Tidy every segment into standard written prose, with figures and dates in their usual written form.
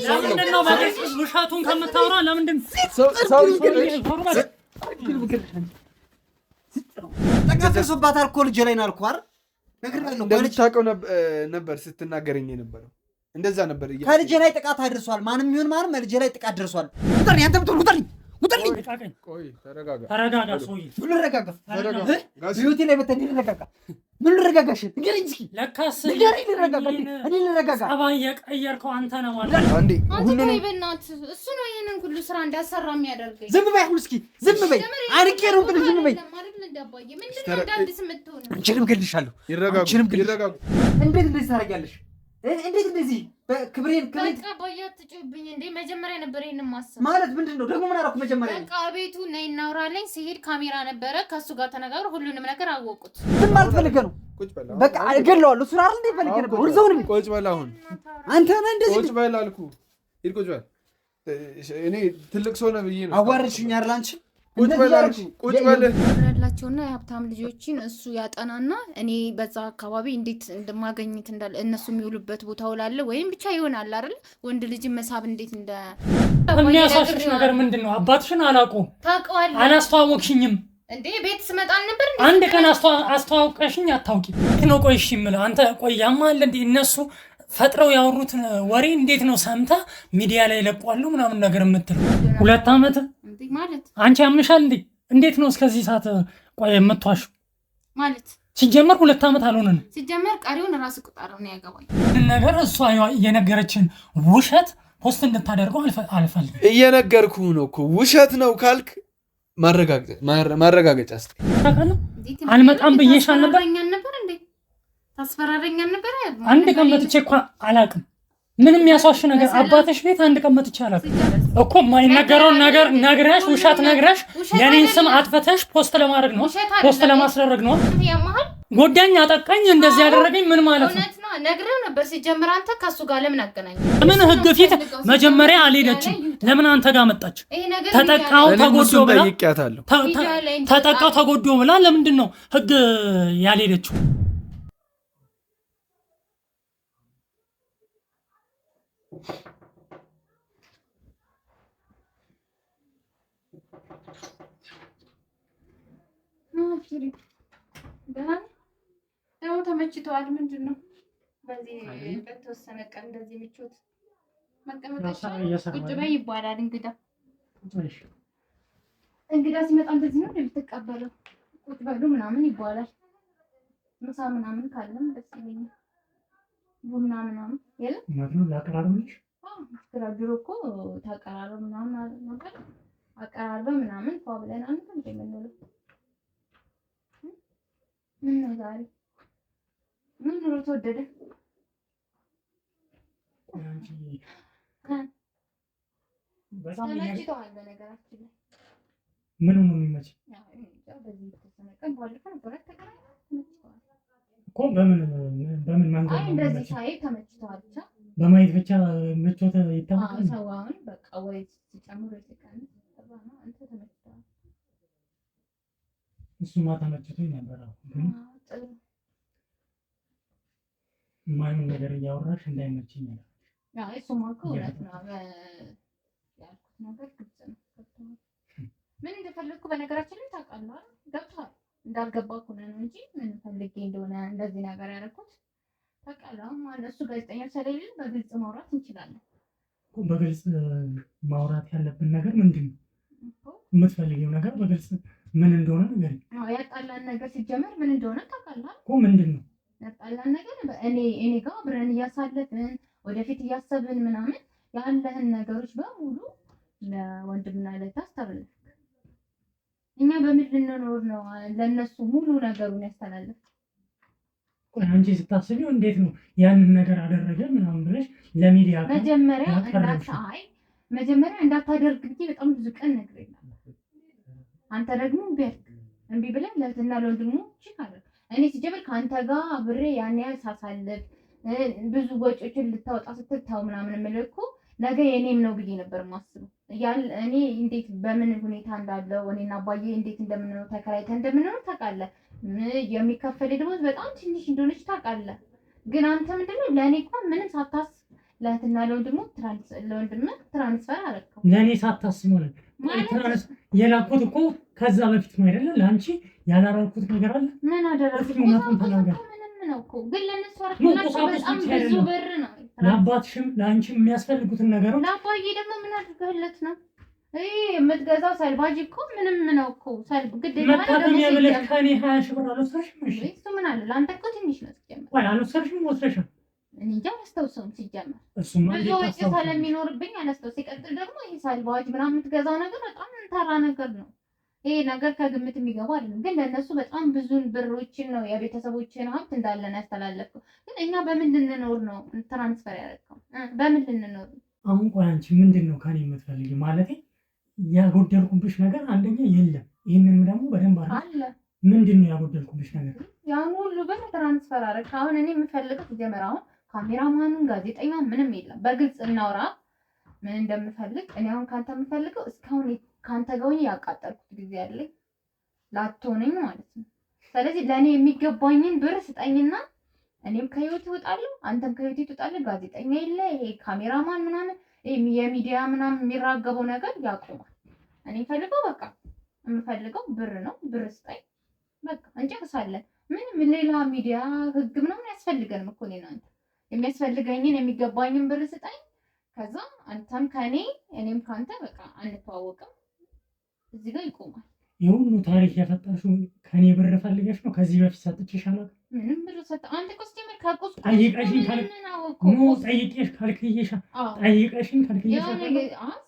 ለምንድን ነው ማለት ውሻቱን ከምታወራ ለምንድን ተቀጥሶባታል እኮ ልጅ ላይ ነው አልኩህ አይደል? ነግሬሃለሁ። እንደምታውቀው ነበር ስትናገረኝ ነበር። እንደዛ ነበር። ከልጅ ላይ ጥቃት አድርሷል። ማንም ይሁን ማንም ልጅ ላይ ጥቃት አድርሷል። ውጣልኝ፣ አንተ ብትሆን ውጣልኝ፣ ውጣልኝ። ቆይ ተረጋጋ፣ ተረጋጋ። ሰውዬ ምን ልረጋጋ? ህይወቴ ላይ በተን ልረጋጋ? ምን ልረጋጋሽ? ንገረኝ እስኪ። ለካስ ንገረኝ፣ ልረጋጋ። እኔ ልረጋጋ? ጸባይ የቀየርከው አንተ ነህ ማለት አንዴ ሁሉንም በእናትህ እሱ ነው ይሄንን ሁሉ ስራ እንዳሰራ የሚያደርገኝ። ዝም በይ አሁን እስኪ፣ ዝም በይ። አንቄ ነው ብለሽ ዝም በይ። አንቺንም እገልሻለሁ። ይረጋጉ። እንዴት እንደዚህ ታደርጊያለሽ? እንዴት እንደዚህ በክብሬን በቃ አባዬ አትጮህብኝ እንዴ! መጀመሪያ ነበር ይሄንን ማሰብ ማለት ምንድን ነው ደግሞ? ምን አደረኩ መጀመሪያ? በቃ ቤቱ ነይ እናውራለኝ። ሲሄድ ካሜራ ነበረ፣ ከሱ ጋር ተነጋግረው ሁሉንም ነገር አወቁት። ምን ማለት ፈልገህ ነው? በቃ እገለዋለሁ። እሱ አይደል እንዴ ፈልገህ ነበር? ወልዘውን ቁጭ በል አሁን። አንተ ነህ እንደዚህ ቁጭ በል አልኩህ። ሂድ ቁጭ በል። እኔ ትልቅ ሰው ነህ ብዬ ነው። አዋረድሽኝ አይደል አንቺ? ቁጭ በል አልኩህ። ቁጭ በል ያላቸውና የሀብታም ልጆችን እሱ ያጠናና እኔ በዛ አካባቢ እንዴት እንደማገኘት እንዳለ እነሱ የሚውሉበት ቦታ ውላለ ወይም ብቻ ይሆናል አይደል? ወንድ ልጅን መሳብ እንዴት እንደ የሚያሳስብሽ ነገር ምንድን ነው? አባትሽን አላውቀውም። ታውቀዋለህ? አላስተዋወቅሽኝም እንዴ? ቤት ስመጣ ነበር እንዴ? አንድ ቀን አስተዋውቀሽኝ አታውቂም። ነው ቆይ እሺ የምልህ አንተ ቆይ ያማል እንዴ? እነሱ ፈጥረው ያወሩት ወሬ እንዴት ነው ሰምታ ሚዲያ ላይ ለቋሉ ምናምን ነገር የምትለው? 2 ዓመት እንዴ ማለት አንቺ ያምሻል እንዴ? እንዴት ነው እስከዚህ ሰዓት ቆይ የምትዋሹ? ማለት ሲጀመር 2 ዓመት አልሆነንም። ሲጀመር ቀሪውን ራስ ቁጣራው ነው ያገባኝ ነገር እሷ የነገረችን ውሸት ፖስት እንድታደርገው አልፈልግም። እየነገርኩህ ነው እኮ ውሸት ነው ካልክ ማረጋገጫ እስኪ አልመጣም ብዬሻል ነበር እንዴ? ታስፈራረኛል ነበር። አንድ ቀን መጥቼ እኮ አላውቅም። ምንም ያሷሽ ነገር አባትሽ ቤት አንድ ቀን መጥቼ አላውቅም እኮ። የማይነገረውን ነገር ነግረሽ ውሸት ነግረሽ የኔን ስም አጥፈተሽ ፖስት ለማድረግ ነው፣ ፖስት ለማስደረግ ነው። ጎዳኝ፣ አጠቃኝ፣ እንደዚህ ያደረገኝ ምን ማለት ነው? ነግረው ነበር ሲጀምር። አንተ ከሱ ጋር ለምን አገናኝ? ምን ህግ ፊት መጀመሪያ አልሄደችም? ለምን አንተ ጋር መጣች? ተጠቃው ተጎዶ ብላ ተጠቃው ተጎዶ ብላ ለምንድን ነው ህግ ያልሄደችው? ደግሞ ተመችተዋል። ምንድን ነው በዚህ በተወሰነ ቀን እንደዚህ ምቾት መቀመጣችን ቁጭ በይ ይባላል። እንግዳ ሲመጣ እንደዚህ ነው የምትቀበለው። ቁጭ በሉ ምናምን ይባላል። ምሳ ምናምን ካለም ደስ ይለኛል። ቡና ምናምን የለም ማለት ላቀራርብልሽ። ድሮ እኮ ታቀራረብ ምናምን ነበር። አቀራርበ ምናምን ፏ ብለን አንተ እንደምንለው ምን ነው ዛሬ ምን ኑሮ ተወደደ? በጣም ተመችቶሃል። በነገራችን ላይ ምን ነው የሚመች በዚህ ተሰነቀን ባለፈው ነበር እኮ በምን መንገድ ነው እንደዚህ ሳይ ተመችቶሃል? ብቻ በማየት ብቻ ምቾት ይታወቃል። ሰዋውን በቃ ወይ ሲጨምር ይተካል። አንተ ተመችቶሃል? እሱማ ተመችቶኝ ነበር። ግን ማንም ነገር እያወራሽ እንዳይመችኝ ነው። እሱማ እኮ እውነት ነው። ያልኩት ነገር ግልጽ ነው። ምን እንደፈለግኩ በነገራችን ላይ ታውቃለህ። ገብቶሃል? እንዳልገባኩ ነው እንጂ ምን ፈልጌ እንደሆነ እንደዚህ ነገር ያደረኩት ታውቃለህ። ማለት እሱ ጋዜጠኛ ስለሌለ በግልጽ ማውራት እንችላለን። በግልጽ ማውራት ያለብን ነገር ምንድን ነው? የምትፈልጊው ነገር በግልጽ ምን እንደሆነ ነገር ያጣላን ነገር ሲጀመር ምን እንደሆነ ታውቃለህ እኮ። ምንድን ነው ያጣላን ነገር? እኔ ጋር አብረን እያሳለፍን ወደፊት እያሰብን ምናምን ያለህን ነገሮች በሙሉ ለወንድምና ለታስተብልህ እኛ በምን ልንኖር ነው? ለነሱ ሙሉ ነገሩን ያስተላልፍ። አንቺ ስታስቢው እንዴት ነው ያንን ነገር አደረገ ምናምን ብለሽ ለሚዲያ መጀመሪያ እንዳታደርግ ብዬ በጣም ብዙ ቀን ነግሬሃለሁ። አንተ ደግሞ እምቢ ብለህ ለእህትና ለወንድሙ ችግር እኔ ሲጀምር ከአንተ ጋር አብሬ ያን ያህል ሳሳልፍ ብዙ ወጪዎችን ልታወጣ ስትል ተው ምናምን የምልህ እኮ ነገ የኔም ነው ብዬ ነበር የማስበው። እኔ እንዴት በምን ሁኔታ እንዳለው እኔና አባዬ እንዴት እንደምንኖር ተከራይተን እንደምንኖር ታውቃለህ። የሚከፈል ደሞዝ በጣም ትንሽ እንደሆነች ታውቃለህ። ግን አንተ ምንድነው ለእኔ እንኳን ምንም ሳታስብ ለእህትና ለወንድሙ ትራንስፈር አደረከው። ለእኔ ሳታስብ ነው የላኩት እኮ ከዛ በፊት ነው አይደለ? ለአንቺ ያላረኩት ነገር አለ? ምን አደረኩት? ምንም ነው እኮ ግን ለእነሱ አረክላቸው በጣም ብዙ ብር ነው። ለአባትሽም ለአንቺም የሚያስፈልጉትን ነገሮች ለአባዬ ደግሞ ምን አድርገህለት ነው? የምትገዛው ሰልባጅ እኮ ምንም ነው እኮ ግዴታ መታጠቢያ ብለሽ ከእኔ 20 ሺህ ብር አልወሰድሽም? እሱ ምን አለ? ለአንተ እኮ ትንሽ ነው ሲጀመር። ቆይ አልወሰድሽም? ወስደሻል? እኔ እንጃ አላስታውሰውም ሲጀመር። እሱማ ብዙ ወጪ ስለሚኖርብኝ አላስታውስ። ሲቀጥል ደግሞ ይሄ ሰልባጅ ምናምን የምትገዛው ነገር በጣም ተራ ነገር ነው። ይሄ ነገር ከግምት የሚገባ አይደለም። ግን ለእነሱ በጣም ብዙ ብሮችን ነው የቤተሰቦችን ሀብት እንዳለን ያስተላለፍከው። ግን እኛ በምን ልንኖር ነው ትራንስፈር ያደረግከው? በምን ልንኖር? አሁን ቆይ አንቺ ምንድን ነው ከኔ የምትፈልጊ? ማለቴ ያጎደልኩብሽ ነገር አንደኛ የለም። ይህንን ደግሞ በደንብ አለ። ምንድን ነው ያጎደልኩብሽ ነገር? ያን ሁሉ ብር ትራንስፈር አደረግክ። አሁን እኔ የምፈልገው ጀመር አሁን ካሜራማኑን ጋዜጠኛው ምንም የለም። በግልጽ እናውራ ምን እንደምፈልግ። እኔ አሁን ካንተ የምፈልገው እስካሁን ካንተ ጋር ያቃጠልኩት ጊዜ አለኝ ላትሆነኝ ማለት ነው። ስለዚህ ለእኔ የሚገባኝን ብር ስጠኝና እኔም ከህይወት እወጣለሁ፣ አንተም ከህይወት ትወጣለህ። ጋዜጠኛ የለ ይሄ ካሜራማን ምናምን የሚዲያ ምናምን የሚራገበው ነገር ያቆማል። እኔ ፈልገው በቃ የምፈልገው ብር ነው። ብር ስጠኝ በቃ እንጨርሳለን። ምንም ሌላ ሚዲያ ህግ ምናምን ያስፈልገንም እኮ እኔና አንተ። የሚያስፈልገኝን የሚገባኝን ብር ስጠኝ። ከዛ አንተም ከኔ እኔም ካንተ በቃ አንተዋወቅም። እዚህ ጋር ይቆማል። የሁሉ ታሪክ የፈጠርሽው ከኔ ብር ፈልገሽ ነው? ከዚህ በፊት ሰጥቼሽ አላውቅም። ምንም ብር ሰጥ አንተ ኮስቴመር ካቆስ ጠይቀሽኝ ጠይቄሽ ካልክዬሽ ጠይቀሽኝ ካልክዬሽ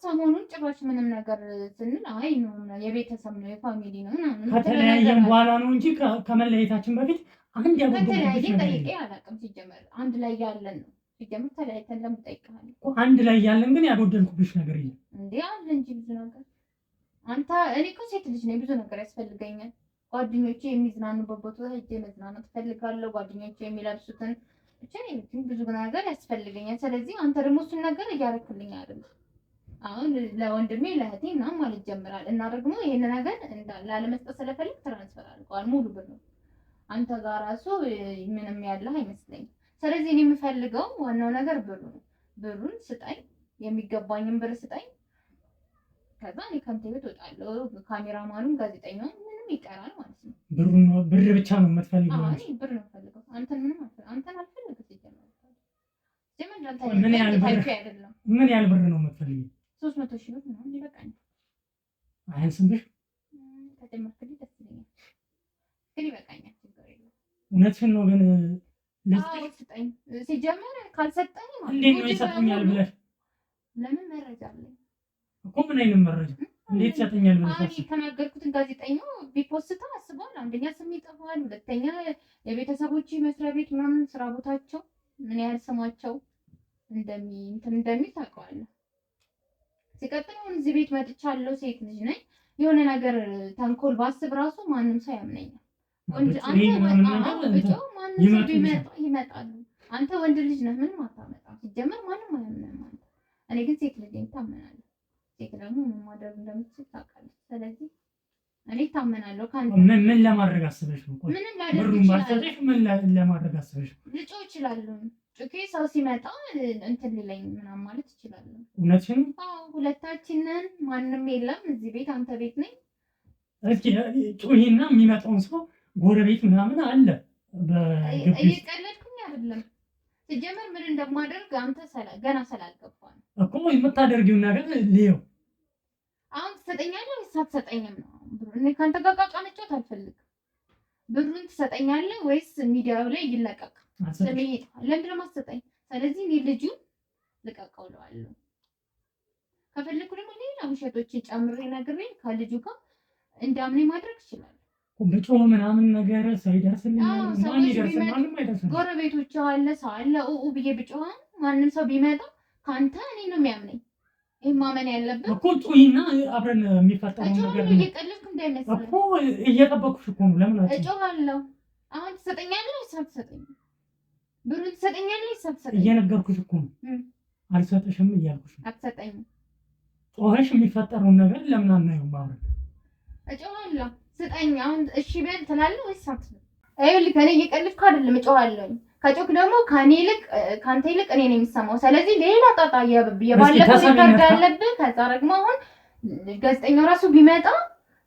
ሰሞኑን ጭራሽ ምንም ነገር ስንል አይ ነው የቤተሰብ ነው የፋሚሊ ነው ምናምን ከተለያየን በኋላ ነው እንጂ ከመለየታችን በፊት አንድ ያጎደልኩብሽ ነገር ጠይቄ አላውቅም። ሲጀመር አንድ ላይ ያለን ነው ሲጀመር ተለያይተን ለምን ጠይቀሃለሁ? አንድ ላይ ያለን ግን ያጎደልኩብሽ ነገር የለም እንዴ? አለ እንጂ ብዙ ነገር። አንተ እኔ እኮ ሴት ልጅ ነኝ፣ ብዙ ነገር ያስፈልገኛል። ጓደኞቼ የሚዝናኑበት ቦታ ሄጄ መዝናናት እፈልጋለሁ። ጓደኞቼ የሚለብሱትን ብቻ ብዙ ነገር ያስፈልገኛል። ስለዚህ አንተ ደግሞ እሱን ነገር እያደረክልኝ አይደል? አሁን ለወንድሜ ለእህቴ እና ማለት ጀምራል እና ደግሞ ይሄን ነገር ላለመስጠት ስለፈልግ ትራንስፈር አድርገዋል። ሙሉ ብር ነው አንተ ጋር ራሱ ምንም ያለህ አይመስለኝም። ስለዚህ እኔ የምፈልገው ዋናው ነገር ብሩ ነው። ብሩን ስጠኝ፣ የሚገባኝን ብር ስጠኝ። ከዛ እኔ ከአንተ ቤት እወጣለሁ። ካሜራማኑም ጋዜጠኛውም ምንም ይቀራል ማለት ነው። ብር ብቻ ነው የምትፈልጊው? አይ ብር ነው የምፈልገው። አንተን ምንም አንተን አልፈልግም። ሲጀመር ምን ያህል ብር ነው የምትፈልጊው? 300 ሺህ ብር ነው ይበቃኛል። አያንስብሽ? ከተጨመርክልኝ ደስ ይለኛል። ግን ይበቃኛል። ችግር የለውም። እውነትሽን ነው ግን ስጠኝ። ሲጀመር ካልሰጠኝ እንዴት ነው ይሰጡኛል ብለሽ? ለምን መረጃ አለኝ እኮ። ምን አይነት መረጃ? እንዴት ይሰጡኛል ብለሽ? አይ የተናገርኩትን ጋዜጠኛው ቢፖስተው አስበዋል። አንደኛ ስም ይጠፋል፣ ሁለተኛ የቤተሰቦች መስሪያ ቤት ምናምን ስራ ቦታቸው ምን ያህል ስማቸው እንደሚል ታውቀዋለህ። ሲቀጥል አሁን እዚህ ቤት መጥቻለሁ፣ ሴት ልጅ ነኝ። የሆነ ነገር ተንኮል ባስብ ራሱ ማንም ሰው ያምነኛል። ይመጣሉ። አንተ ወንድ ልጅ ነህ፣ ምንም አታመጣም። ሲጀመር ማንም አያምንም አንተ። እኔ ግን ሴት ልጅ ታመናለሁ። ሴት ደግሞ ምን ማድረግ እንደምትችል ታውቃለች። ስለዚህ እኔ ታመናለሁ። ካንተ ምን ለማድረግ አስበሽ ነው? ምንም ላደርግ ብሩን ባልሰጠሽ ምን ለማድረግ አስበሽ ነው? ልጮህ እችላለሁ። ጩኬ ሰው ሲመጣ እንትን ሊለኝ ምናምን ማለት እችላለሁ። እውነትሽን? አዎ ሁለታችንን ማንም የለም እዚህ ቤት፣ አንተ ቤት ነኝ። እስኪ ጩሂና የሚመጣውን ሰው ጎረቤት ምናምን አለ። እየቀለድኩኝ አይደለም። ሲጀመር ምን እንደማደርግ አንተ ገና ስላልገባ ነው እኮ። የምታደርጊውን ነገር ልየው። አሁን ትሰጠኛለህ ወይስ አትሰጠኝም ነው? እኔ ከአንተ ጋር ዕቃ መጫወት አልፈልግም። ብሩን ትሰጠኛለህ ወይስ ሚዲያው ላይ ይለቀቅ? ለምንድን ነው የማትሰጠኝ? ስለዚህ እኔ ልጁን ልቀቀው እለዋለሁ። ከፈለኩ ደግሞ ሌላ ውሸቶችን ጨምሬ ነግሬ ከልጁ ጋር እንዳምኔ ማድረግ ይችላል። ብጮህ ምናምን ነገር ሰው ይደርስልኛል። ማን ይደርስል? ማንም አይደርስም። ጎረቤቶች አለ፣ ሰው አለ። ብዬ ብጮህ ማንም ሰው ቢመጣ ካንተ እኔ ነው የሚያምነኝ። ይሄ ማመን ያለብን እኮ ጩሂና አብረን የሚፈጠረው ነገር ነው። እየቀለድኩ እንዳይመስል እኮ እየጠበኩሽ እኮ ነው። ለምን እጮሃለሁ? አሁን ትሰጠኛለህ ወይስ አትሰጠኝም? ብሩን ትሰጠኛለህ ወይስ አትሰጠኝም? እየነገርኩሽ እኮ ነው። አልሰጥሽም እያልኩሽ ነው። አትሰጠኝም። ጮኸሽ የሚፈጠረውን ነገር ለምን አናየውም? አብረን እጮሃለሁ። ስጠኝ። አሁን እሺ በል ትላለህ ወይስ አትልም? ይኸውልህ እኔ እየቀለድኩ አይደለም። እጮሃለሁ። ከጮክ ደግሞ ካንተ ይልቅ እኔ ነኝ የሚሰማው። ስለዚህ ሌላ ጣጣ የባለፈው ሪከርድ አለብህ። ከዛ ደግሞ አሁን ጋዜጠኛው ራሱ ቢመጣ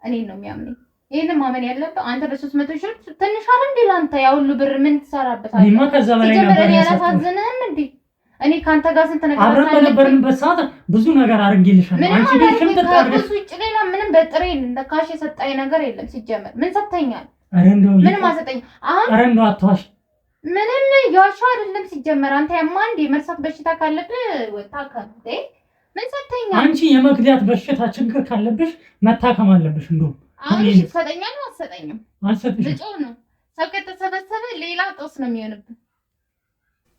እኔን ነው የሚያምነኝ። ይሄንን ማመን ያለብህ አንተ በ300 ሺህ ትንሽ አይደል እንዴ ላንተ? ያው ሁሉ ብር ምን ትሰራበታለህ? እኔማ ከዛ በላይ ነበር ያላሳዝንህም እንዴ? እኔ ካንተ ጋር ስንት ነገር አብረን በነበርንበት ሰዓት ብዙ ነገር አድርጌልሻለሁ። አንቺ ግን ሽምጥጥ አድርገሽ ውጭ ሌላ ምንም በጥሬ ካሽ የሰጠኝ ነገር የለም። ሲጀመር ምን ሰጠኛል? ምንም አሰጠኝ። አሁን ኧረ እንደው አትዋሽ። ምንም ያሻው አይደለም። ሲጀመር አንተ ያማ እንዴ መርሳት በሽታ ካለብህ ወጣከም ምን ሰጠኛል? አንቺ የመክሊያት በሽታ ችግር ካለብሽ መታከም አለብሽ። እንደው አሁን ሰጠኛል ነው አሰጠኝም? አልሰጥሽም። ልጅው ነው ሰው ከተሰበሰበ ሌላ ጦስ ነው የሚሆንብህ።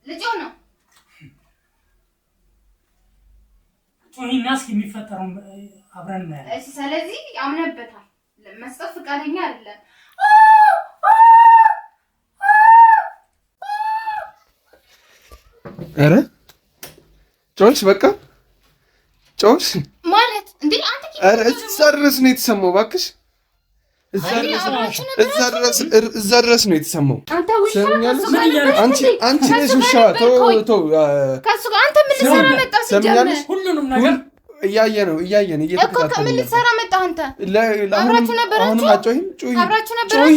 ልጅው ነው ጮሂናስ የሚፈጠረው አብረን ነው። እሺ ስለዚህ አምነበታል። መስጠት ፍቃደኛ አይደለም። ኧረ ጮሽ በቃ ጮሽ ማለት እንዴ አንተ ኧረ እዛ ድረስ ነው የተሰማው። እባክሽ እዛ ድረስ ነው የተሰማው። አንተ ውሻ አንቺ ነሽ ውሻ። ተው ከሱ አንተ ምን ልትሰራ መጣ? ሲጀምር ሁሉንም ነገር እያየን እየተከታተልን ምን ልትሰራ መጣ? አንተ አብራችሁ ነበራችሁ? አሁንም አጮሂም ጮሂ አብራችሁ ነበራችሁ?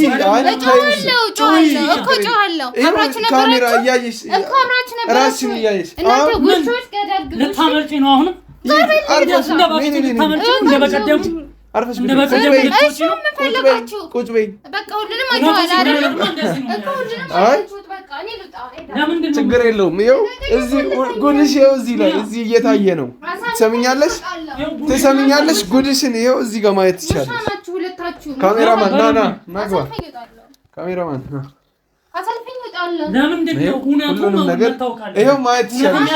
ጮሃለሁ። አብራችሁ ነበራችሁ? ካሜራ እያየሽ እኮ አብራችሁ ነበራችሁ? ራስሽን እያየሽ እናንተ ውሾች ገደል ግቡ። ልታመልጪ ነው አሁንም? አርፈሽ ቁጭ በይ። በቃ ሁሉንም አይተዋል። ችግር የለውም። ይኸው እዚህ ጉድሽ ይኸው እዚህ ላይ እዚህ እየታየ ነው። ትሰሚኛለሽ? ጉድሽን ይኸው እዚህ ጋር ማየት ትችላለሽ። ካሜራማን ና ግባ። ካሜራማን ሁሉንም ነገር ይኸው ማየት ትችላለሽ።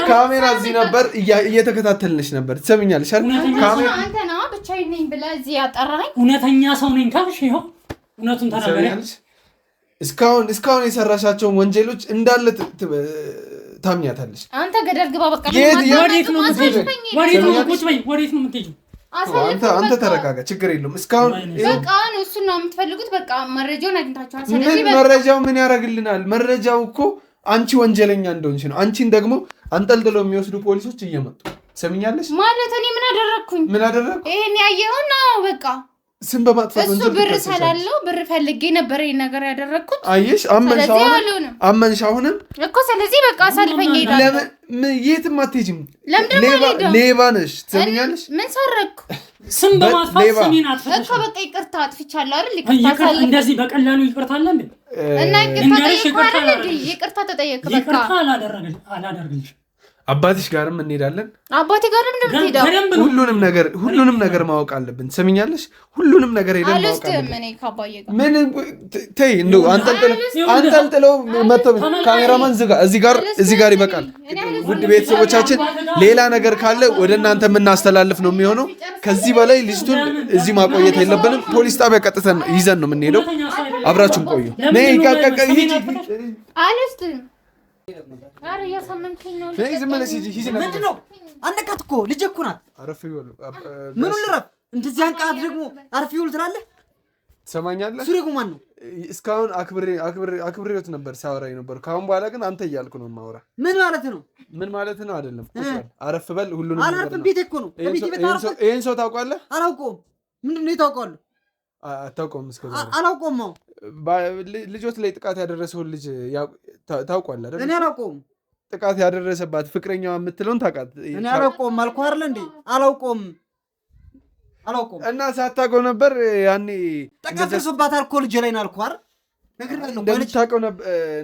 ካሜራ እዚህ ነበር፣ እየተከታተልንሽ ነበር። ትሰሚኛለሽ? እውነተኛ ሰው ነኝ ካልሽ ይኸው እውነቱን ተናገሪ። እስካሁን የሰራሻቸውን ወንጀሎች እንዳለ ታምኛታለሽ። አንተ ገደል ግባ። በቃ ወዴት ነው የምትሄጂው? አንተ ተረጋጋ፣ ችግር የለውም። እስካሁን በቃ ነው እሱን ነው የምትፈልጉት። በቃ መረጃውን አግኝታችኋል። ስለዚህ መረጃው ምን ያደርግልናል? መረጃው እኮ አንቺ ወንጀለኛ እንደሆንሽ ነው። አንቺን ደግሞ አንጠልጥለው የሚወስዱ ፖሊሶች እየመጡ ሰምኛለሽ። ማለት እኔ ምን አደረኩኝ? ይሄን ያየው ነው በቃ ስም በማጥፋት እሱ ብር ስላለው ብር ፈልጌ ነበር ይሄን ነገር ያደረኩት። አየሽ? አመንሽ አሁንም እኮ። ስለዚህ በቃ አሳልፈኝ ሄዳለሁ። የትም አትሄጂም። ሌባ ነሽ። ትሰሚኛለሽ? ምን ሰረኩ? ስም በማጥፋት ስሜን አጥፍተሽ እኮ። በቃ ይቅርታ አጥፍቻለሁ አይደል? ይቅርታ እንደዚህ በቀላሉ ይቅርታ አለ እንዴ? እና ይቅርታ ተጠየቅ። በቃ ይቅርታ አላደርግልሽ። አባትሽ ጋርም እንሄዳለን። አባቴ ጋርም እንደምትሄዳው ሁሉንም ነገር ማወቅ አለብን። ሰሚኛለሽ? ሁሉንም ነገር ሄደን ማወቅ አለብን። ምን ተይ እንደው አንጠልጥለው መጥተው ካሜራማን ዝጋ። እዚህ ጋር ይበቃል። ውድ ቤተሰቦቻችን ሌላ ነገር ካለ ወደ እናንተ የምናስተላልፍ ነው የሚሆነው። ከዚህ በላይ ልጅቱን እዚህ ማቆየት የለብንም። ፖሊስ ጣቢያ ቀጥተን ይዘን ነው የምንሄደው። አብራችሁን ቆዩ። ምንድነው? አነቃት እኮ ልጄ እኮ ናት። ምኑን ልረፍ? እንደዚህ አንቃት ደግሞ አረፍ ይውል ትላለህ። ትሰማኛለህ? እሱ ደግሞ ማን ነው? እስካሁን አክብሬዎት ነበር ሳወራ ነበር። ካሁን በኋላ ግን አንተ እያልኩ ነው የማወራ። ምን ማለት ነው? ምን ማለት ነው? አይደለም አረፍ በል። ሁሉንም አላረፍም። ቤቴ እኮ ነው። ይሄን ሰው ታውቀዋለህ? አላውቀውም። ምንድነው የታውቀዋለህ? አታውቀውም? እስከዛሬ አላውቀውም። ልጆች ላይ ጥቃት ያደረሰውን ልጅ ታውቋል አይደል? እኔ አላውቀውም። ጥቃት ያደረሰባት ፍቅረኛዋ የምትለውን ታውቃት? እኔ አላውቀውም አልኩህ አይደል እንዴ? አላውቀውም። እና ሳታውቀው ነበር ያኔ ጥቃት ደርሶባታል እኮ ልጄ ላይ ነው አልኩህ አይደል? ነግሬሃለሁ። እንደምታውቀው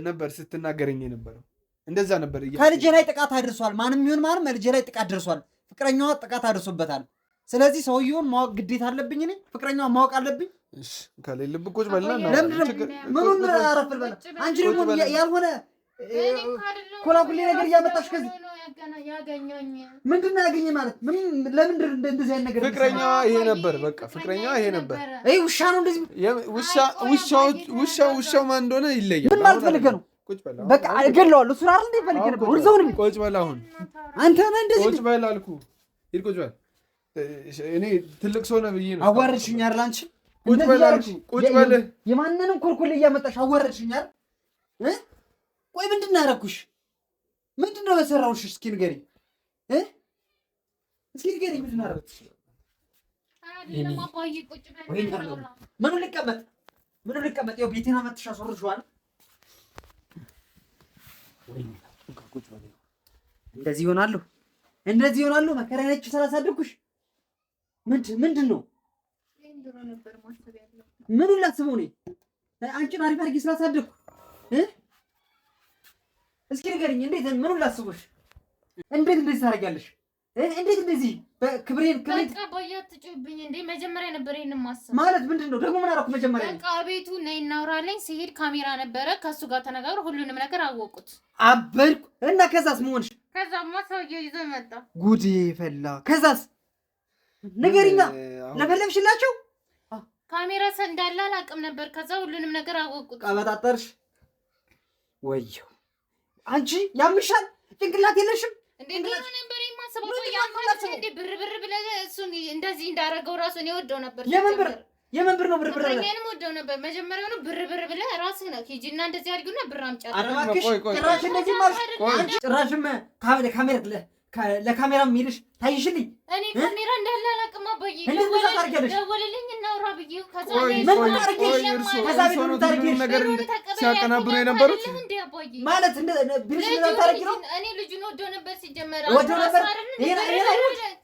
ነበር ስትናገረኝ የነበረው። እንደዛ ነበር። ከልጄ ላይ ጥቃት አድርሷል። ማንም ይሁን ማንም ልጄ ላይ ጥቃት ደርሷል። ፍቅረኛዋ ጥቃት አድርሶበታል። ስለዚህ ሰውየውን ማወቅ ግዴታ አለብኝ። እኔ ፍቅረኛዋ ማወቅ አለብኝ። እሺ ከሌለብህ ቁጭ በልና ነው። ምኑን አረፍል በላ። አንቺ ደግሞ ያልሆነ ኮላኩሌ ነገር እያመጣሽ ከዚህ ምንድን ነው ያገኘ ማለት? ለምንድን እንደዚህ አይነት ነገር? ፍቅረኛዋ ይሄ ነበር። በቃ ፍቅረኛዋ ይሄ ነበር። አይ ውሻ ነው እንደዚህ። ውሻው ማን እንደሆነ ይለያል። ምን ማለት ፈልገህ ነው? በቃ እገለዋለሁ። እሱን አይደል እንዴ ፈልገህ ነበር? ወርዘው ነው። ቁጭ በል አሁን። አንተ ነህ እንደዚህ። ቁጭ በል አልኩህ። ሂድ ቁጭ በል። እኔ ትልቅ ሰው ነህ ብዬ ነው። አዋረድሽኝ አይደል አንቺ? ቁጭ በል አልኩህ። ቁጭ በል። የማንንም ኮልኮሌ እያመጣሽ አዋረድሽኝ አይደል? ቆይ ምንድን ነው ያደረኩሽ? ምንድን ነው የሰራሁሽ? እስኪ ንገሪኝ፣ እስኪ ንገሪኝ፣ ምንድን ነው ያደረኩሽ? ምኑን ልቀመጥ? ምኑን ልቀመጥ? ያው ቤቴን አመጥተሽ አስወርድሽዋል። እንደዚህ ይሆናሉ፣ እንደዚህ ይሆናሉ። መከራዬ ነች ስላሳደግኩሽ። ምንድን ነው? ምኑን ላስበው እኔ አንቺን አሪፍ አድርጌ ስላሳደግኩ እስኪ ንገሪኝ፣ እንዴት ምኑን ላስበሽ? እንዴት እንደዚህ ታደርጊያለሽ? እንዴት እንደዚህ በክብሬን በቃ ባያት ትጮብኝ እንዴ? መጀመሪያ ነበር ይሄን ማሰብ ማለት ምንድነው? ደግሞ ምን አደረኩ? መጀመሪያ በቃ ቤቱ ነይ እናውራለኝ። ሲሄድ ካሜራ ነበረ፣ ከሱ ጋር ተነጋግሮ ሁሉንም ነገር አወቁት። አበድኩ እና ከዛስ ምን ሆንሽ? ከዛማ ሰውዬው ይዞ መጣ። ጉዴ ፈላ። ከዛስ ንገሪኛ። ለፈለግሽላቸው ካሜራ እንዳለ አላውቅም ነበር። ከዛ ሁሉንም ነገር አወቁት። ቀበጣጠርሽ ወየው። አንቺ ያምሻል፣ ጭንቅላት የለሽም እንዴ? ነበር የማስበው ያማለት እንዴ? ብር ብለህ እሱን እንደዚህ እንዳደረገው ራሱ እኔ ወደው ነበር። የምን ብር ነው? ብር ብለህ እኔንም ወደው ነበር። መጀመሪያው ነው ብር ብለህ ራስህ ነው ሂጂና እንደዚህ አድርጊውና ብር አምጫለሁ። አረባክሽ ጭራሽ እንደዚህ ማለት ጭራሽም ለካሜራ የሚልሽ ታይሽልኝ። እኔ ካሜራ እንዳለ አላውቅም። አባዬ ደወለልኝ እናውራ ብዬው ከዛ ሲያቀናብሩ የነበሩት ማለት እኔ ልጁን ወደው ነበር ሲጀመር።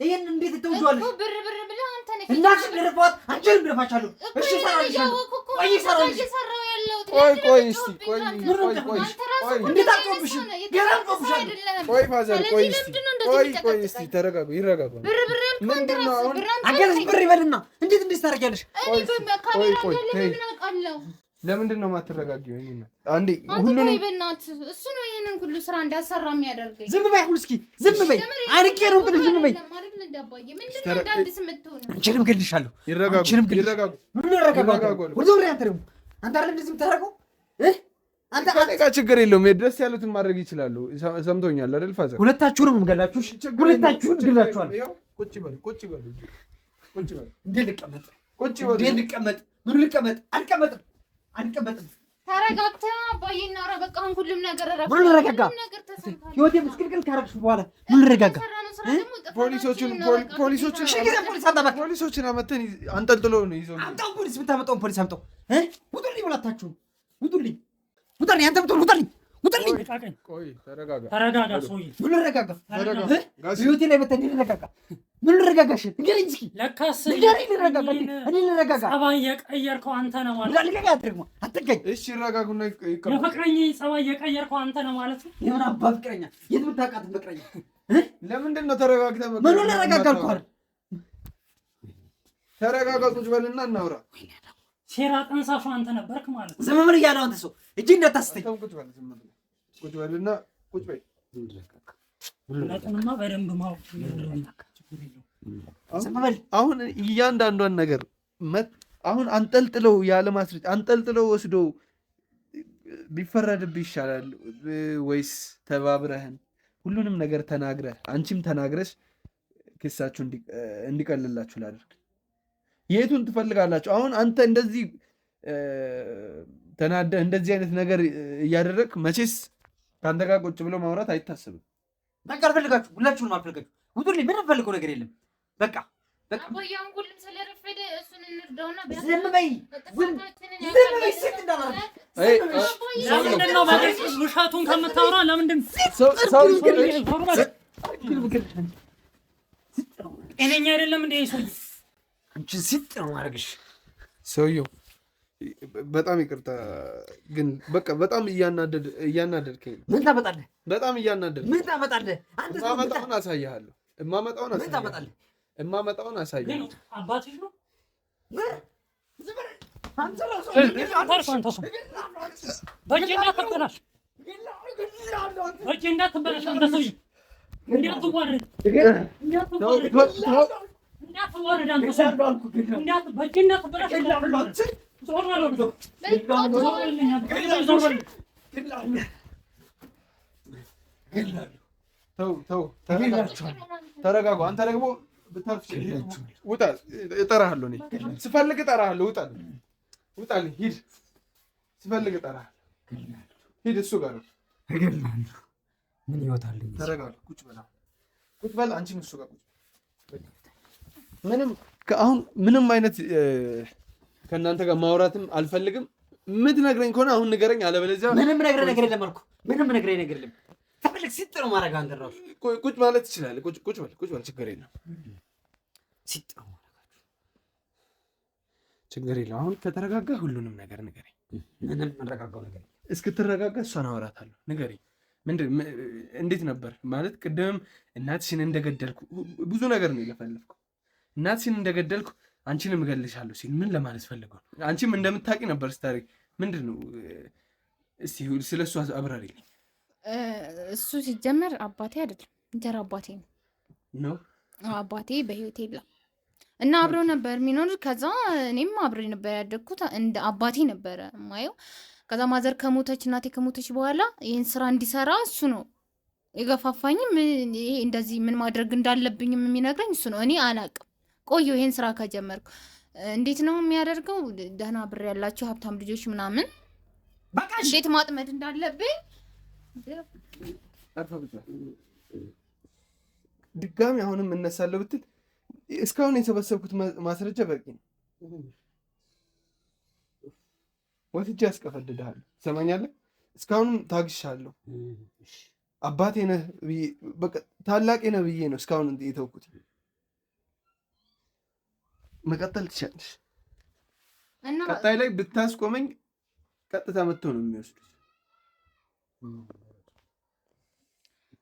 ይሄን እንዴት ትወጂዋለሽ? ብር ብለህ አንተ ነህ እናትሽ ልርፋት አንቺን ልርፋቻለሁ። እሺ ሰራልሻለሁ። ቆይ እየሰራው ያለው ቆይ እስቲ ቆይ እንዴት አቆብሽም ገራቆብሻል። ቆይ ፋዘር ቆይ እስቲ ተረጋጉ፣ ይረጋጉ። ምንድነው አሁን አገርሽ ብር ይበልና እንዴት እንደዚህ ታደርጊያለሽ? ለምንድን ነው የማትረጋጊው? አንዴ ሁሉንም በእናት እሱ ነው ይሄንን ሁሉ ስራ እንዳሰራ የሚያደርገኝ። ዝም በይ አሁን፣ እስኪ ዝም በይ። አንቄ ነው እንግዲህ ዝም በይ። አንቺንም እገልሻለሁ። ይረጋጉ። ምን ይረጋጋሉ? ወደ ወሬ አንተ ደግሞ አንተ አይደል እንደዚህ የምታደርገው? አንተ ችግር የለውም። ደስ ያሉትን ማድረግ ይችላሉ። ሰምቶኛል አይደል ፋዘር? ሁለታችሁንም እገላችሁ። ሁለታችሁን እገላችኋለሁ። ቁጭ በል። እንዴት ልቀመጥ? ምን ልቀመጥ? አልቀመጥም። ተረጋግተህ አባዬ እናውራ። በቃ አሁን ሁሉም ነገር ረጋ። ምን ረጋጋ? ህይወቴ ምስቅልቅል ካረግሽ በኋላ ምን ረጋጋ? ፖሊሶችን አመተን አንጠልጥሎ ነው ይዘው። አምጣው ፖሊስ፣ ብታመጣውን ፖሊስ አምጣው። ውጡልኝ ብላታችሁ ውጡልኝ። አንተ ብትሆን ውጡልኝ። ቆይ ተረጋጋ። ሰውዬ ምን ረጋጋ? ህይወቴ ላይ መተን ረጋጋ። ምን ረጋጋሽ? ንገረኝ እስኪ። ለካስ እኔ ልረጋጋ። ጸባይ የቀየርከው አንተ ነህ ማለት ነው። አትገኝ። እሺ ረጋጉና የፍቅረኛ ጸባይ የቀየርከው አንተ ነህ ማለት ነው። የምን አባ ፍቅረኛ? የት የምታውቃት ፍቅረኛ? ለምንድን ነው ተረጋግተህ? ምን ረጋጋ አልኩህ። ተረጋጋ፣ ቁጭ በልና እናውራ። ሴራ ጠንሳሹ አንተ ነበርክ ማለት ነው። ዝም ብል እያለሁ አንተ ሰው እጅ እንዳታስተኝ። ቁጭ በልና ቁጭ በይ። ለጥንማ በደንብ ማውቅ አሁን እያንዳንዷን ነገር አሁን አንጠልጥለው ያለ ማስረጃ አንጠልጥለው ወስዶ ቢፈረድብህ ይሻላል ወይስ ተባብረህን ሁሉንም ነገር ተናግረህ አንቺም ተናግረሽ ክሳችሁ እንዲቀልላችሁ ላድርግ? የቱን ትፈልጋላችሁ? አሁን አንተ እንደዚህ ተናደህ እንደዚህ አይነት ነገር እያደረግህ መቼስ ከአንተ ጋር ቁጭ ብሎ ማውራት አይታሰብም። በቃ አልፈልጋችሁ፣ ሁላችሁንም አልፈልጋችሁ። ውጡልኝ። ምንም ፈልገው ነገር የለም። በቃ አባያውን ሁሉም ስለረፈደ እሱን እንርዳውና ዝም በይ። ሴት እንዳላረግ ለምንድን ነው ውሸቱን ከምታወራ ለምንድን ጤነኛ አይደለም እንደ ሰውዬው? አንቺን ሲጥ ነው ማድረግሽ። ሰውዬው በጣም ይቅርታ ግን በቃ በጣም እያናደድከኝ። ምን ታመጣለህ? በጣም እያናደድከኝ። ምን ታመጣለህ? እማመጣውን አሳይሃለሁ። እማመጣውን አሳይሃለሁ። አባትሽ ነው በእጅ እንዳትበላሽ አንተ ሰውዬ። እንዳትዋረድ አንተ ሰው በእጅ እንዳትበላሽ። ተው ተረጋጉ። አንተ ደግሞ ውጣ፣ እጠራሃለሁ። እኔ ስፈልግ እጠራሃለሁ። ውጣልኝ፣ ሂድ። ስፈልግ እጠራሃለሁ። ሂድ። እሱ ጋር ነው። ምን ይወጣልኝ? ተረጋጋ። ቁጭ በል። አንቺም እሱ ጋር ቁጭ። አሁን ምንም አይነት ከእናንተ ጋር ማውራትም አልፈልግም። የምትነግረኝ ከሆነ አሁን ንገረኝ፣ አለበለዚያ ምንም ነገር የለም አልኩህ። ምንም ነገር የለም። ተፈልግ ሲጥ ነው ማድረግ። አንተ እራሱ ቁጭ ማለት ትችላለህ። ቁጭ በል፣ ችግር የለም። ሲጥ ነው ችግር የለም። አሁን ከተረጋጋ ሁሉንም ነገር ንገረኝ። ምንም የምንረጋጋው ነገር እስክትረጋጋ እሷን አወራታለሁ። ንገረኝ። እንዴት ነበር ማለት? ቅድምም እናትሽን እንደገደልኩ ብዙ ነገር ነው የለፈለፍኩ። እናትሽን እንደገደልኩ አንቺንም እገልሻለሁ ሲል ምን ለማለት ፈልገው? አንቺም እንደምታውቂ ነበር ስታደርጊ። ምንድን ነው እስቲ ስለ እሱ አብራሪልኝ። እሱ ሲጀመር አባቴ አይደለም፣ እንጀራ አባቴ ነው። አባቴ በህይወት የለም እና አብረው ነበር የሚኖር። ከዛ እኔም አብሬ ነበር ያደግኩት። እንደ አባቴ ነበረ ማየው። ከዛ ማዘር ከሞተች፣ እናቴ ከሞተች በኋላ ይህን ስራ እንዲሰራ እሱ ነው የገፋፋኝም። ይሄ እንደዚህ ምን ማድረግ እንዳለብኝም የሚነግረኝ እሱ ነው። እኔ አላቅም። ቆየሁ ይሄን ስራ ከጀመርኩ። እንዴት ነው የሚያደርገው? ደህና ብር ያላቸው ሀብታም ልጆች ምናምን በቃ እንዴት ማጥመድ እንዳለብኝ ድጋሚ አሁንም እነሳለሁ ብትል እስካሁን የሰበሰብኩት ማስረጃ በቂ ነው። ወስጄ ያስቀፈድድሃለሁ። ትሰማኛለህ? እስካሁንም ታግሻለሁ። አባቴ ነህ ብዬ በቃ ታላቄ ነህ ብዬ ነው እስካሁን የተውኩት። መቀጠል ትችላለሽ። ቀጣይ ላይ ብታስቆመኝ ቀጥታ መጥቶ ነው የሚወስዱት።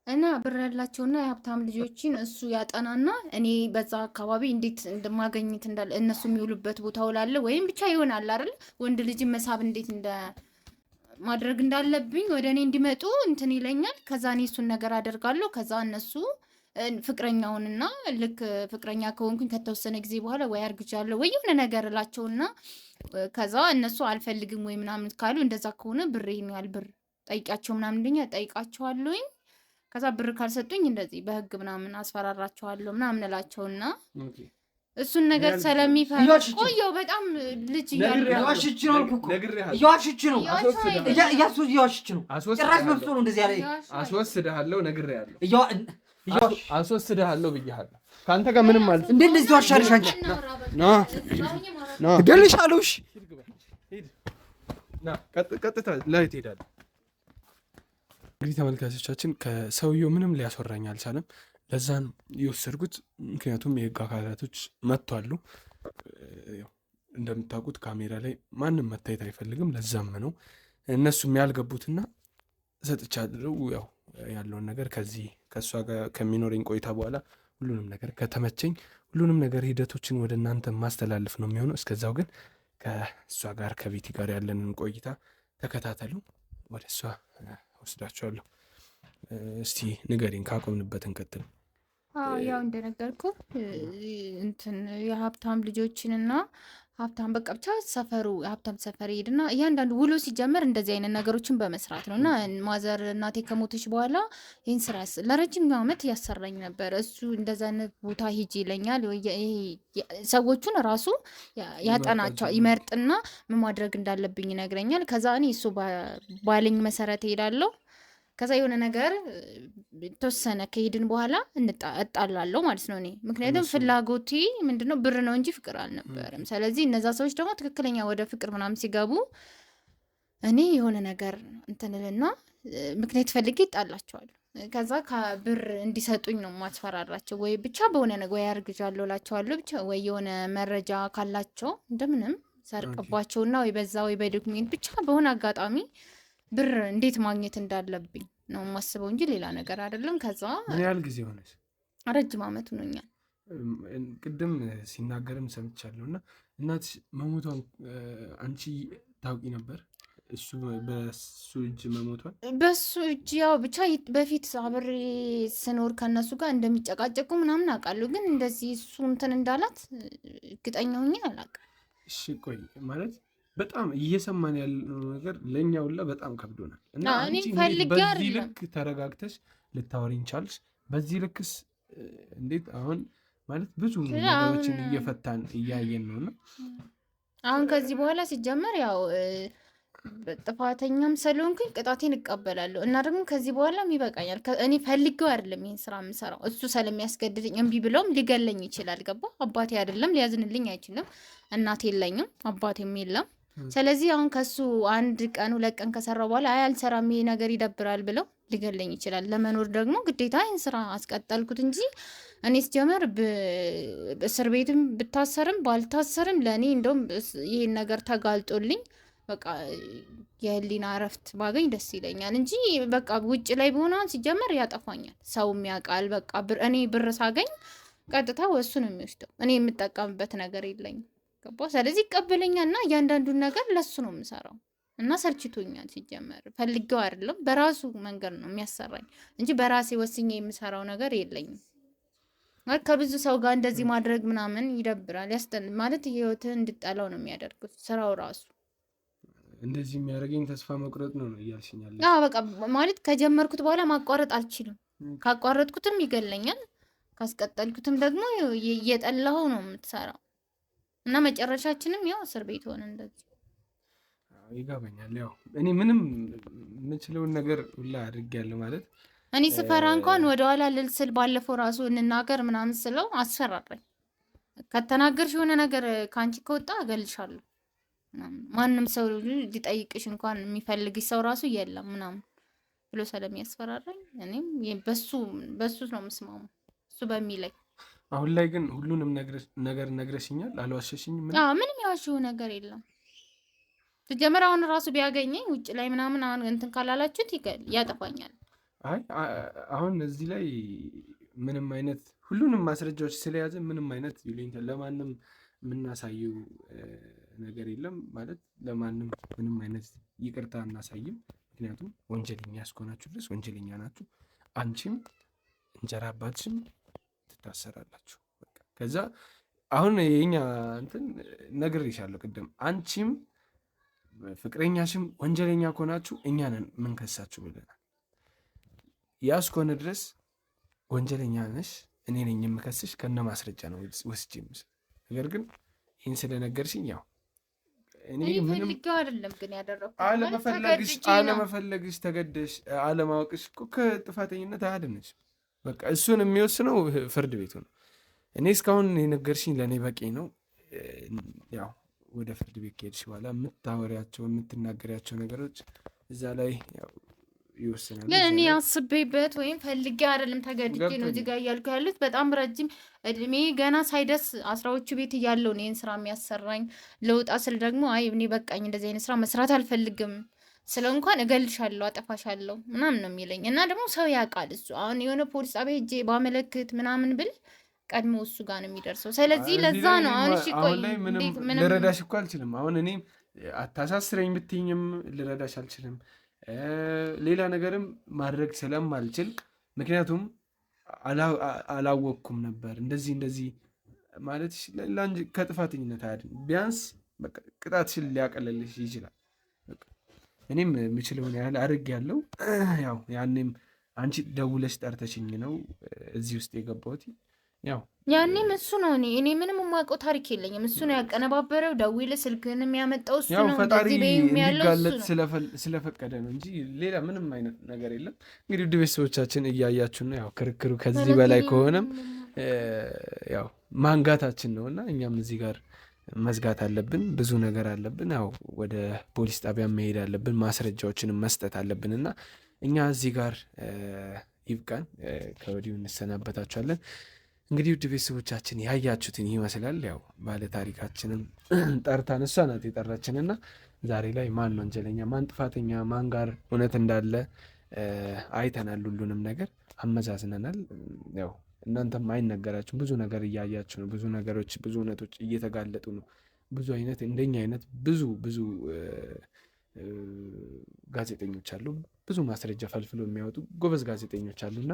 እና ብር ያላቸውና የሀብታም ልጆችን እሱ ያጠናና እኔ በዛ አካባቢ እንዴት እንደማገኘት እንዳለ እነሱ የሚውሉበት ቦታ ውላለሁ ወይም ብቻ ይሆናል አይደል? ወንድ ልጅን መሳብ እንዴት እንደ ማድረግ እንዳለብኝ ወደ እኔ እንዲመጡ እንትን ይለኛል። ከዛ እኔ እሱን ነገር አደርጋለሁ። ከዛ እነሱ ፍቅረኛውንና ልክ ፍቅረኛ ከሆንኩኝ ከተወሰነ ጊዜ በኋላ ወይ አርግጃለሁ ወይ የሆነ ነገር እላቸውና ከዛ እነሱ አልፈልግም ወይ ምናምን ካሉ እንደዛ ከሆነ ብር ይሄን ያህል ብር ጠይቂያቸው ምናምን እንደኛ ጠይቃቸዋለሁኝ። ከዛ ብር ካልሰጡኝ እንደዚህ በህግ ምናምን አስፈራራቸዋለሁ ምናምን እላቸውና እሱን ነገር ስለሚፈራ ቆየው። በጣም ልጅ እያዋሽች ነው እኮ እያዋሽች ነው እያዋሽች ነው። ጭራሽ መብቶ ነው እንደዚህ ያለ አስወስድሃለሁ፣ ነግሬሃለሁ፣ አስወስድሃለሁ ብዬሃለሁ። ከአንተ ጋር ምንም ማለት እንዴ እንደዚህ ተዋሻለሽ አንቺ? ና እገልሻለሁ። እሺ ና ቀጥታ ላይ ትሄዳለህ። እንግዲህ ተመልካቾቻችን ከሰውየው ምንም ሊያስወራኝ አልቻለም። ለዛን የወሰድኩት ምክንያቱም የህግ አካላቶች መጥቷሉ። እንደምታውቁት ካሜራ ላይ ማንም መታየት አይፈልግም። ለዛም ነው እነሱም ያልገቡትና ሰጥቻለሁ። ያው ያለውን ነገር ከእሷ ጋር ከሚኖረኝ ቆይታ በኋላ ሁሉንም ነገር ከተመቸኝ ሁሉንም ነገር ሂደቶችን ወደ እናንተ ማስተላለፍ ነው የሚሆነው። እስከዛው ግን ከእሷ ጋር ከቤቲ ጋር ያለንን ቆይታ ተከታተሉ። ወደ እሷ ወስዳችኋለሁ። እስቲ ንገሪኝ፣ ካቆምንበት እንቀጥል። ያው እንደነገርኩ እንትን የሀብታም ልጆችንና ሀብታም በቃ ብቻ ሰፈሩ የሀብታም ሰፈር ሄድና እያንዳንዱ ውሎ ሲጀመር እንደዚህ አይነት ነገሮችን በመስራት ነው። እና ማዘር እናቴ ከሞተች በኋላ ይህን ስራ ለረጅም ዓመት እያሰራኝ ነበር። እሱ እንደዚ አይነት ቦታ ሂጂ ይለኛል። ሰዎቹን ራሱ ያጠናቸው ይመርጥና ምን ማድረግ እንዳለብኝ ይነግረኛል። ከዛ እኔ እሱ ባለኝ መሰረት ሄዳለሁ። ከዛ የሆነ ነገር ተወሰነ ከሄድን በኋላ እጣላለሁ ማለት ነው እኔ። ምክንያቱም ፍላጎቴ ምንድነው ብር ነው እንጂ ፍቅር አልነበረም። ስለዚህ እነዛ ሰዎች ደግሞ ትክክለኛ ወደ ፍቅር ምናምን ሲገቡ እኔ የሆነ ነገር እንትንልና ምክንያት ፈልጌ እጣላቸዋለሁ። ከዛ ብር እንዲሰጡኝ ነው ማስፈራራቸው። ወይ ብቻ በሆነ ነገር ወይ አርግዣለሁ እላቸዋለሁ። ብቻ ወይ የሆነ መረጃ ካላቸው እንደምንም ሰርቅባቸውና ወይ በዛ ወይ በዶክሜንት ብቻ በሆነ አጋጣሚ ብር እንዴት ማግኘት እንዳለብኝ ነው የማስበው እንጂ ሌላ ነገር አይደለም። ከዛ ምን ያህል ጊዜ ሆነሽ? ረጅም ዓመት ሆኖኛል። ቅድም ሲናገርም ሰምቻለሁ። እና እናትሽ መሞቷን አንቺ ታውቂ ነበር? እሱ በሱ እጅ መሞቷን? በሱ እጅ ያው ብቻ በፊት አብሬ ስኖር ከነሱ ጋር እንደሚጨቃጨቁ ምናምን አውቃለሁ። ግን እንደዚህ እሱ እንትን እንዳላት እርግጠኛ ሆኜ አላውቅም። እሺ ቆይ ማለት በጣም እየሰማን ያለው ነገር ለእኛ ሁላ በጣም ከብዶናል። እና አንቺ በዚህ ልክ ተረጋግተሽ ልታወሪኝ ቻልሽ? በዚህ ልክስ እንዴት? አሁን ማለት ብዙ ነገሮችን እየፈታን እያየን ነውና አሁን ከዚህ በኋላ ሲጀመር ያው ጥፋተኛም ስለሆንኩኝ ቅጣቴን እቀበላለሁ እና ደግሞ ከዚህ በኋላም ይበቃኛል። እኔ ፈልጌው አይደለም ይሄን ስራ የምሰራው እሱ ስለሚያስገድድኝ እምቢ ብለውም ሊገለኝ ይችላል። ገባ? አባቴ አይደለም ሊያዝንልኝ አይችልም። እናቴ የለኝም፣ አባቴም የለም። ስለዚህ አሁን ከሱ 1 ቀን 2 ቀን ከሰራው በኋላ አይ አልሰራም ይሄ ነገር ይደብራል ብለው ሊገለኝ ይችላል። ለመኖር ደግሞ ግዴታ ይህን ስራ አስቀጠልኩት እንጂ እኔ ስጀመር እስር ቤትም ብታሰርም ባልታሰርም ለእኔ እንደውም ይህን ነገር ተጋልጦልኝ በቃ የህሊና እረፍት ባገኝ ደስ ይለኛል እንጂ በቃ ውጭ ላይ ቢሆን ሲጀመር ያጠፋኛል። ሰውም ያውቃል። በቃ እኔ ብር ሳገኝ ቀጥታ ወሱ ነው የሚወስደው። እኔ የምጠቀምበት ነገር የለኝም። ገባ? ስለዚህ ይቀበለኛልና እያንዳንዱን ነገር ለሱ ነው የምሰራው እና ሰልችቶኛል። ሲጀመር ፈልጌው አይደለም በራሱ መንገድ ነው የሚያሰራኝ እንጂ በራሴ ወስኜ የምሰራው ነገር የለኝም። ከብዙ ሰው ጋር እንደዚህ ማድረግ ምናምን ይደብራል፣ ያስጠላል። ማለት ህይወትህን እንድጠላው ነው የሚያደርጉት ስራው ራሱ። እንደዚህ የሚያደርገኝ ተስፋ መቁረጥ ነው እያልሽኛል? አዎ በቃ ማለት ከጀመርኩት በኋላ ማቋረጥ አልችልም። ካቋረጥኩትም ይገለኛል፣ ካስቀጠልኩትም ደግሞ እየጠላሁ ነው የምትሰራው እና መጨረሻችንም ያው እስር ቤት ሆነ። እንደዚህ ይገባኛል። ያው እኔ ምንም የምችለውን ነገር ሁላ አድርጌያለሁ። ማለት እኔ ስፈራ እንኳን ወደኋላ ልል ስል ባለፈው ራሱ እንናገር ምናምን ስለው አስፈራራኝ። ከተናገርሽ የሆነ ነገር ከአንቺ ከወጣ እገልሻለሁ፣ ማንም ሰው ሊጠይቅሽ እንኳን የሚፈልግሽ ሰው ራሱ የለም ምናምን ብሎ ስለሚያስፈራራኝ እኔም በሱ ነው የምስማሙ፣ እሱ በሚለኝ። አሁን ላይ ግን ሁሉንም ነገር ነግረሽኛል፣ አልዋሸሽኝም? ምንም ያዋሽው ነገር የለም። ትጀምር አሁን ራሱ ቢያገኘኝ ውጭ ላይ ምናምን አሁን እንትን ካላላችሁት ያጠፋኛል። አይ አሁን እዚህ ላይ ምንም አይነት ሁሉንም ማስረጃዎች ስለያዘ ምንም አይነት ይሉኝታ ለማንም የምናሳየው ነገር የለም። ማለት ለማንም ምንም አይነት ይቅርታ እናሳይም። ምክንያቱም ወንጀለኛ እስከሆናችሁ ድረስ ወንጀለኛ ናችሁ። አንቺም እንጀራ አባትሽም ትታሰራላችሁ። ከዛ አሁን የኛ እንትን ነግሬሻለሁ ቅድም፣ አንቺም ፍቅረኛሽም ወንጀለኛ ከሆናችሁ እኛ ነን ምንከሳችሁ ብለናል። ያ እስከሆነ ድረስ ወንጀለኛ ነሽ፣ እኔ ነኝ የምከስሽ ከነ ማስረጃ ነው ወስጄ ምስል። ነገር ግን ይህን ስለነገርሽኝ ያው እኔ ምንም አይደለም ግን ያደረኩት አለመፈለግሽ ተገደሽ አለማወቅሽ እኮ ከጥፋተኝነት አያድንሽ። በቃ እሱን የሚወስነው ፍርድ ቤቱ ነው። እኔ እስካሁን የነገርሽኝ ለእኔ በቂ ነው። ያው ወደ ፍርድ ቤት ከሄድሽ በኋላ የምታወሪያቸው የምትናገሪያቸው ነገሮች እዛ ላይ ያው ይወስናል። ግን እኔ አስቤበት ወይም ፈልጌ አይደለም ተገድጄ ነው እዚህ ጋር እያልኩ ያሉት። በጣም ረጅም እድሜ ገና ሳይደርስ 10ዎቹ ቤት እያለሁ ነው ይህን ስራ የሚያሰራኝ። ለውጣ ስል ደግሞ አይ እኔ በቃኝ እንደዚህ አይነት ስራ መስራት አልፈልግም ስለ እንኳን እገልሻለሁ አጠፋሻለሁ ምናምን ነው የሚለኝ። እና ደግሞ ሰው ያውቃል እሱ። አሁን የሆነ ፖሊስ ጣቢያ ሄጄ ባመለክት ምናምን ብል ቀድሞ እሱ ጋር ነው የሚደርሰው። ስለዚህ ለዛ ነው አሁን እሺ ቆይ ምንም ልረዳሽ እኮ አልችልም። አሁን እኔ አታሳስረኝ ብትይኝም ልረዳሽ አልችልም። ሌላ ነገርም ማድረግ ስለማልችል፣ ምክንያቱም አላወቅኩም ነበር እንደዚህ ማለት ከጥፋተኝነት አያድን። ቢያንስ ቅጣትሽን ሊያቀለልሽ ይችላል። እኔም የምችለውን ያህል አድርጌያለሁ። ያው ያኔም አንቺ ደውለሽ ጠርተሽኝ ነው እዚህ ውስጥ የገባሁት። ያው ያኔም እሱ ነው። እኔ ምንም የማውቀው ታሪክ የለኝም። እሱ ነው ያቀነባበረው። ደውል ስልክህን የሚያመጣው እሱ ነው። ፈጣሪ እንዲጋለጥ ስለፈቀደ ነው እንጂ ሌላ ምንም አይነት ነገር የለም። እንግዲህ ውድ ቤተሰቦቻችን እያያችሁ ነው። ያው ክርክሩ ከዚህ በላይ ከሆነም ያው ማንጋታችን ነው እና እኛም እዚህ ጋር መዝጋት አለብን። ብዙ ነገር አለብን። ያው ወደ ፖሊስ ጣቢያ መሄድ አለብን። ማስረጃዎችንም መስጠት አለብን እና እኛ እዚህ ጋር ይብቃን። ከወዲሁ እንሰናበታችኋለን። እንግዲህ ውድ ቤተሰቦቻችን ያያችሁትን ይመስላል። ያው ባለ ታሪካችንም ጠርታን እሷ ናት የጠራችንና ዛሬ ላይ ማን ወንጀለኛ ማን ጥፋተኛ ማን ጋር እውነት እንዳለ አይተናል። ሁሉንም ነገር አመዛዝነናል። ያው እናንተም አይነገራችሁም። ብዙ ነገር እያያችሁ ነው። ብዙ ነገሮች ብዙ እውነቶች እየተጋለጡ ነው። ብዙ አይነት እንደኛ አይነት ብዙ ጋዜጠኞች አሉ። ብዙ ማስረጃ ፈልፍሎ የሚያወጡ ጎበዝ ጋዜጠኞች አሉና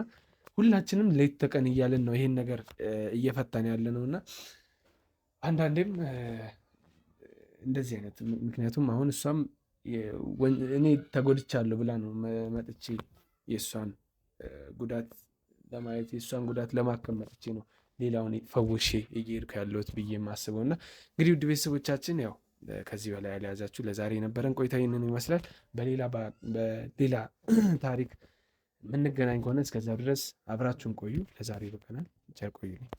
ሁላችንም ሌት ተቀን እያለን ነው ይሄን ነገር እየፈታን ያለ ነው እና አንዳንዴም እንደዚህ አይነት ምክንያቱም አሁን እሷም እኔ ተጎድቻለሁ ብላ ነው መጥቼ የእሷን ጉዳት ለማየት የእሷን ጉዳት ለማከም መጥቼ ነው ሌላውን ፈውሼ እየሄድኩ ያለሁት ብዬ የማስበው እና እንግዲህ ውድ ቤተሰቦቻችን ያው ከዚህ በላይ ያልያዛችሁ ለዛሬ የነበረን ቆይታ ይህንን ይመስላል። በሌላ ታሪክ የምንገናኝ ከሆነ እስከዛ ድረስ አብራችሁን ቆዩ። ለዛሬ ይበቃናል። ቸር ቆዩልኝ።